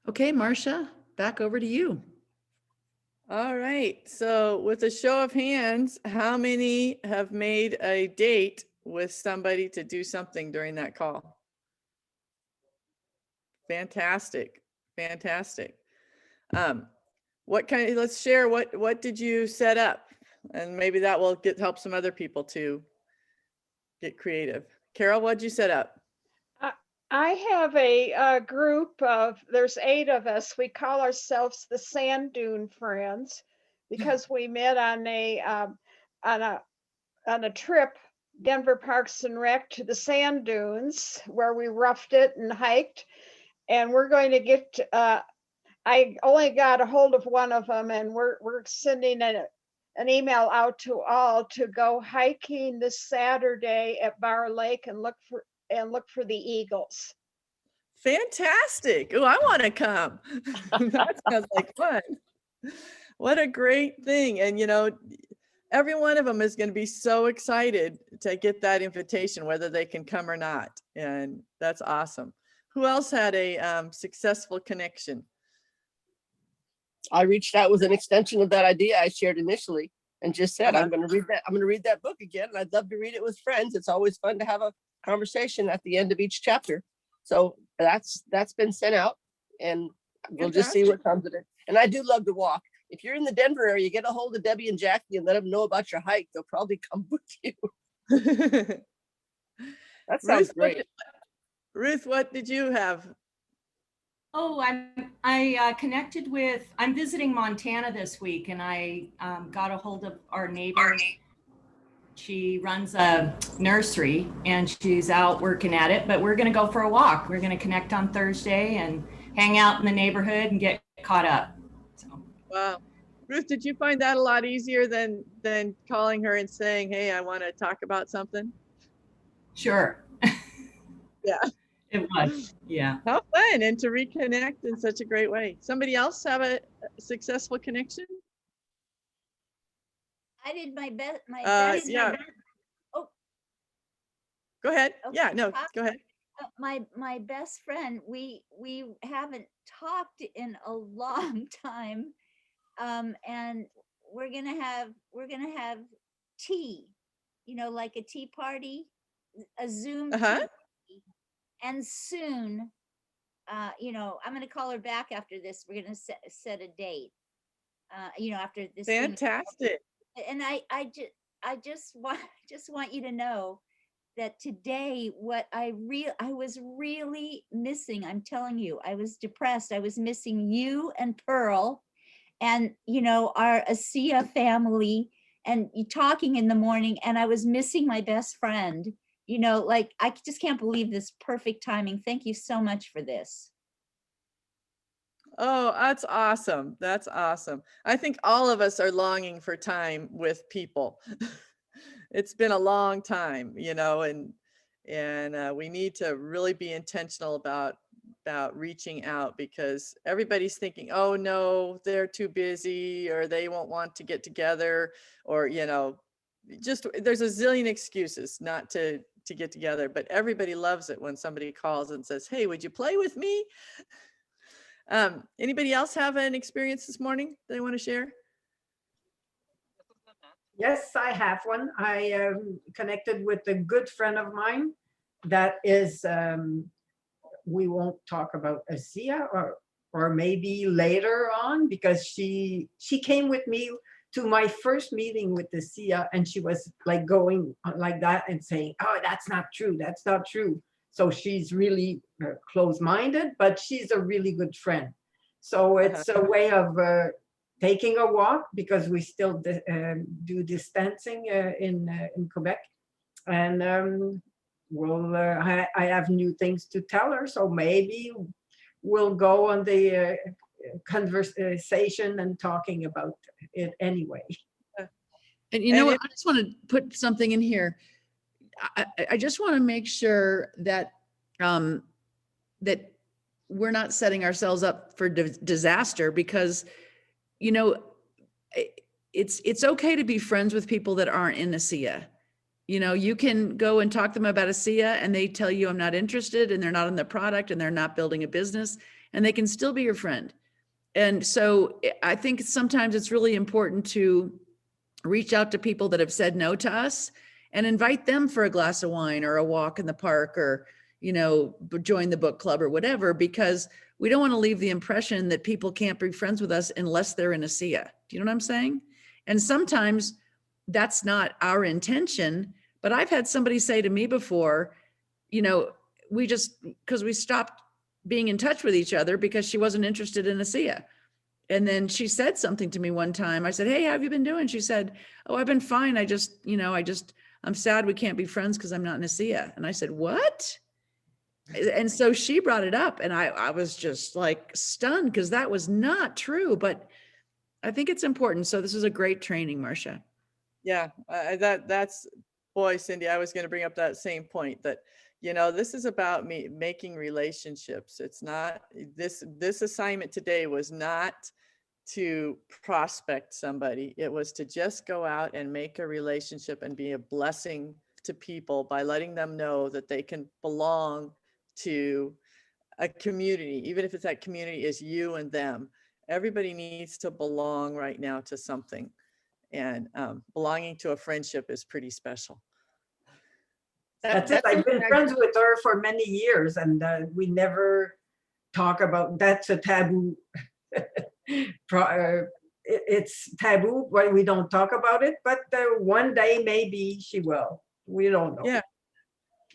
Okay, Marcia, back over to you. All right. So with a show of hands, how many have made a date with somebody to do something during that call? Fantastic. Fantastic. Um, let's share what did you set up? And maybe that will help some other people to get creative. Carol, what'd you set up? I I have a group of, there's 8 of us. We call ourselves the Sand Dune Friends because we met on a on a trip, Denver Parks and Rec to the sand dunes where we roughed it and hiked. And we're going to get. I only got a hold of one of them, and we're sending an email out to all to go hiking this Saturday at Bar Lake and look for the eagles. Fantastic. Oh, I want to come. That sounds like fun. What a great thing. And every one of them is going to be so excited to get that invitation, whether they can come or not. And that's awesome. Who else had a successful connection? I reached out with an extension of that idea I shared initially and just said, I'm going to read that. I'm going to read that book again. And I'd love to read it with friends. It's always fun to have a conversation at the end of each chapter. So that's been sent out, and we'll just see what comes of it. And I do love to walk. If you're in the Denver area, get a hold of Debbie and Jackie and let them know about your hike. They'll probably come with you. That sounds great. Ruth, what did you have? Oh, I connected with, I'm visiting Montana this week, and I got a hold of our neighbor. She runs a nursery and she's out working at it, but we're going to go for a walk. We're going to connect on Thursday and hang out in the neighborhood and get caught up. So. Wow. Ruth, did you find that a lot easier than calling her and saying, hey, I want to talk about something? Sure. Yeah. It was. Yeah. How fun, and to reconnect in such a great way. Somebody else have a successful connection? I did my best. Yeah. Oh, go ahead. Okay. Yeah, no, go ahead. My best friend. We haven't talked in a long time, and we're gonna have tea. Like a tea party, a Zoom tea party. And soon, I'm going to call her back after this. We're going to set a date. After this. Fantastic. And I just want you to know that today, what I was really missing. I'm telling you, I was depressed. I was missing you and Pearl, and our ASEA family, and you talking in the morning. And I was missing my best friend. I just can't believe this perfect timing. Thank you so much for this. Oh, that's awesome. That's awesome. I think all of us are longing for time with people. It's been a long time, and we need to really be intentional about reaching out, because everybody's thinking, oh no, they're too busy, or they won't want to get together, or just there's a zillion excuses not to get together. But everybody loves it when somebody calls and says, hey, would you play with me? Anybody else have an experience this morning they want to share? Yes, I have one. I connected with a good friend of mine that is, we won't talk about ASEA, or maybe later on, because she came with me to my first meeting with ASEA, and she was like going like that and saying, oh, that's not true. That's not true. So she's really close-minded, but she's a really good friend. So it's a way of taking a walk, because we still do distancing in Quebec. And I have new things to tell her. So maybe we'll go on the conversation and talking about it anyway. And what? I just want to put something in here. I just want to make sure that that we're not setting ourselves up for disaster, because it's okay to be friends with people that aren't in ASEA. You know, you can go and talk to them about ASEA and they tell you I'm not interested and they're not on the product and they're not building a business, and they can still be your friend. And so I think sometimes it's really important to reach out to people that have said no to us and invite them for a glass of wine or a walk in the park, or, you know, join the book club or whatever, because we don't want to leave the impression that people can't be friends with us unless they're in ASEA. Do you know what I'm saying? And sometimes that's not our intention, but I've had somebody say to me before, you know, because we stopped being in touch with each other because she wasn't interested in ASEA. And then she said something to me one time. I said, hey, how have you been doing? She said, oh, I've been fine. I'm sad we can't be friends because I'm not in ASEA. And I said, what? And so she brought it up, and I was just like stunned, because that was not true. But I think it's important. So this is a great training, Marcia. Yeah, that's, boy, Cindy, I was going to bring up that same point, that, you know, this is about me making relationships. It's not, this assignment today was not to prospect somebody. It was to just go out and make a relationship and be a blessing to people by letting them know that they can belong to a community, even if it's that community is you and them. Everybody needs to belong right now to something. And belonging to a friendship is pretty special. That's it. I've been friends with her for many years, and we never talk about, that's a taboo. It's taboo when we don't talk about it, but one day maybe she will. We don't know.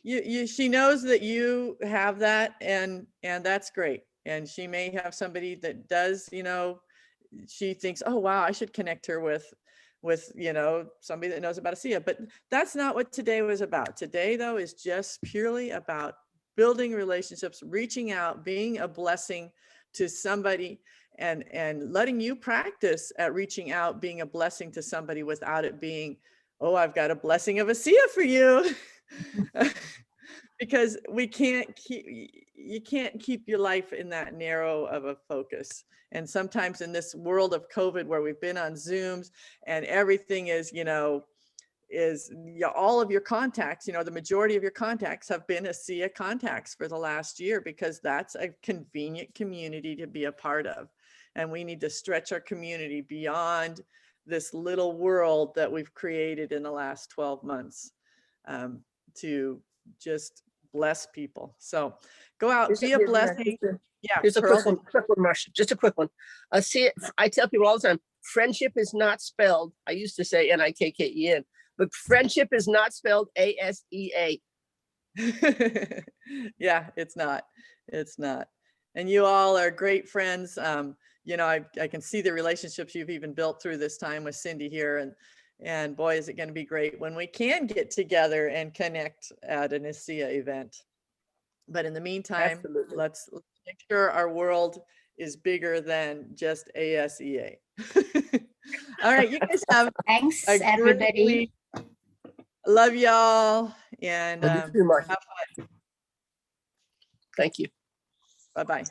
Yeah, she knows that you have that, and that's great. And she may have somebody that does, you know, she thinks, oh wow, I should connect her with, you know, somebody that knows about ASEA. But that's not what today was about. Today, though, is just purely about building relationships, reaching out, being a blessing to somebody, and letting you practice at reaching out, being a blessing to somebody without it being, oh, I've got a blessing of ASEA for you. Because you can't keep your life in that narrow of a focus. And sometimes in this world of COVID, where we've been on Zooms and everything is, you know, all of your contacts, you know, the majority of your contacts have been ASEA contacts for the last year, because that's a convenient community to be a part of. And we need to stretch our community beyond this little world that we've created in the last 12 months to just bless people. So go out, be a blessing. Yeah, here's a quick one, Marcia, just a quick one. See, I tell people all the time, friendship is not spelled, I used to say Nikken, but friendship is not spelled ASEA. Yeah, it's not. And you all are great friends. You know, I can see the relationships you've even built through this time with Cindy here, and boy, is it going to be great when we can get together and connect at an ASEA event. But in the meantime, let's make sure our world is bigger than just ASEA. All right, you guys have Thanks, everybody. Love y'all, and have fun. Thank you. Bye-bye.